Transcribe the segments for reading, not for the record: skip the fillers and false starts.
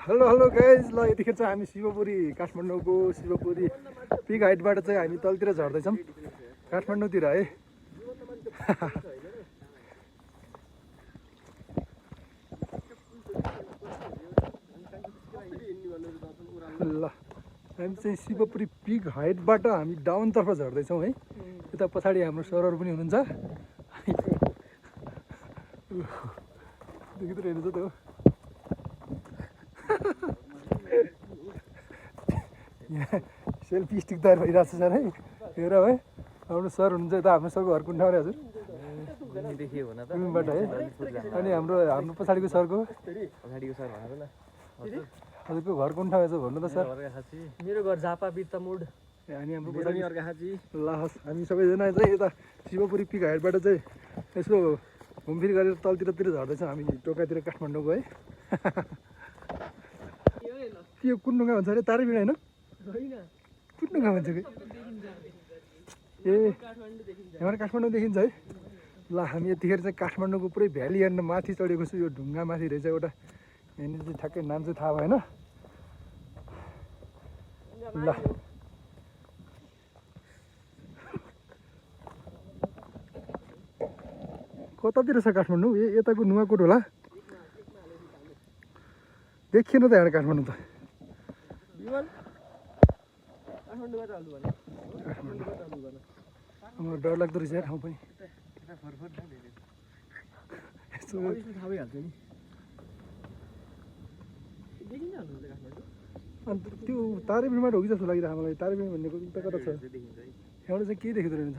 Hello hello guys, ल यतिखेर चाहिँ हामी शिवपुरी काठमाडौँको शिवपुरी पिक हाइटबाट चाहिँ हामी तलतिर झर्दैछौँ काठमाडौँतिर है। ल हामी चाहिँ शिवपुरी पिक हाइटबाट हामी डाउनतर्फ झर्दैछौँ है। यता पछाडि हाम्रो सरहरू पनि हुनुहुन्छ। देखिँदो रहेछ त हो। यहाँ सेल्फी स्टिक तयार भइरहेको छ सर है। हेर है, हाम्रो सर हुनुहुन्छ यता, हाम्रो सरको घर कुन ठाउँ रे हजुर? बाट है। अनि हाम्रो पछाडिको सरको हजुरको घर कुन ठाउँ छ भन्नु त सर? मेरो घर झापा बिर्तामोड। अनि हाम्रो पछाडि ल हस्, हामी सबैजना चाहिँ यता शिवपुरी पिक हाइटबाट चाहिँ यसो घुमफिर गरेर तलतिर झर्दैछौँ हामी टोकातिर काठमाडौँको है। के कुन ढुङ्गा भन्छ अरे? तारेबिँडा होइन, कुन ढुङ्गा भन्छ कि? ए यहाँ काठमाडौँ देखिन्छ है। ल हामी यतिखेर चाहिँ काठमाडौँको पुरै भ्याली एन्ड माथि चढेको छु। यो ढुङ्गा माथि रहेछ एउटा, यहाँनिर चाहिँ ठ्याक्कै नाम चाहिँ थाहा भएन। ल कतातिर छ काठमाडौँ? यताको नुवाकोट होला। देखिएन त यहाँ काठमाडौँ त। डर लाग्दो रहेछ ठाउँ पनि। अन्त त्यो तारेबिँडाबाट हो कि जस्तो लागिरहेको मलाई। तारेबिँडा भनेको उता कता छ? यहाँबाट चाहिँ केही देखिँदो रहेछ।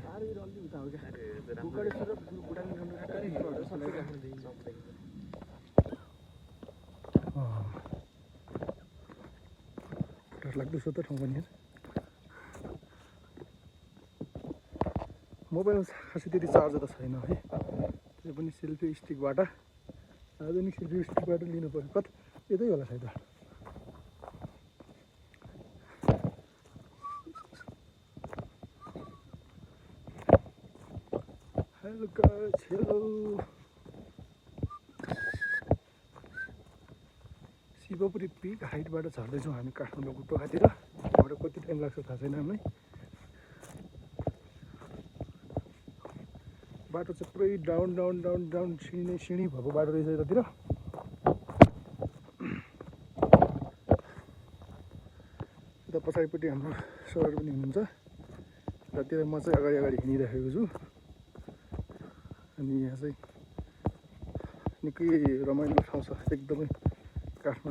डर लाग्दो छ त ठाउँ पनि। मोबाइल खासै त्यति चार्ज त छैन है, त्यो पनि सेल्फी स्टिकबाट। आधुनिक सेल्फी स्टिकबाट लिनु पर्यो। कता यतै होला सायद। Hello guys, hello. Shivapuri peak हाइटबाट झर्दैछौँ हामी काठमाडौँको टोकातिर। यहाँबाट कति टाइम लाग्छ थाहा छैन हामीलाई। बाटो चाहिँ पुरै डाउन डाउन डाउन डाउन सिँढी भएको बाटो रहेछ यतातिर। यता पछाडिपट्टि हाम्रो सरहरू पनि हुनुहुन्छ। यतातिर म चाहिँ अगाडि हिँडिरहेको छु। अनि यहाँ चाहिँ निकै रमाइलो ठाउँ छ एकदमै काठमाडौँ।